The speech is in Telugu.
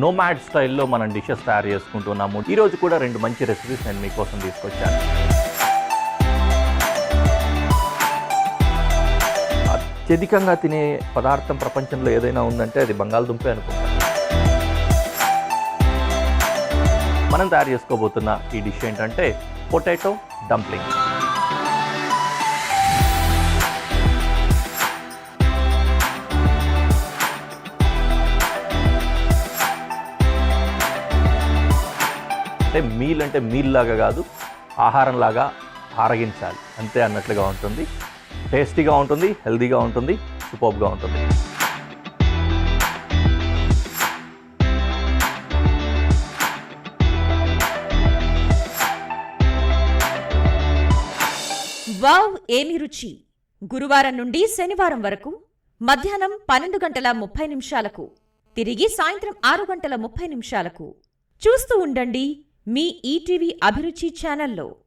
నోమాడ్ స్టైల్లో మనం డిషెస్ తయారు చేసుకుంటున్నాము. ఈరోజు కూడా 2 మంచి రెసిపీస్ నేను మీకోసం తీసుకొచ్చాను. అత్యధికంగా తినే పదార్థం ప్రపంచంలో ఏదైనా ఉందంటే అది బంగాళదుంపే అనుకుంటాను. మనం తయారు చేసుకోబోతున్న ఈ డిష్ ఏంటంటే పొటాటో డంప్లింగ్. అంటే మీల్ లాగా కాదు, ఆహారం లాగా ఆరగించాలి అంతే అన్నట్లుగా ఉంటుంది. టేస్టీగా ఉంటుంది, హెల్దీగా ఉంటుంది, సూపర్గా ఉంటుంది. వావ్ ఏమి రుచి! గురువారం నుండి శనివారం వరకు మధ్యాహ్నం 12:30 తిరిగి సాయంత్రం 6:30 చూస్తూ ఉండండి మీ ఈటీవీ అభిరుచి ఛానల్లో.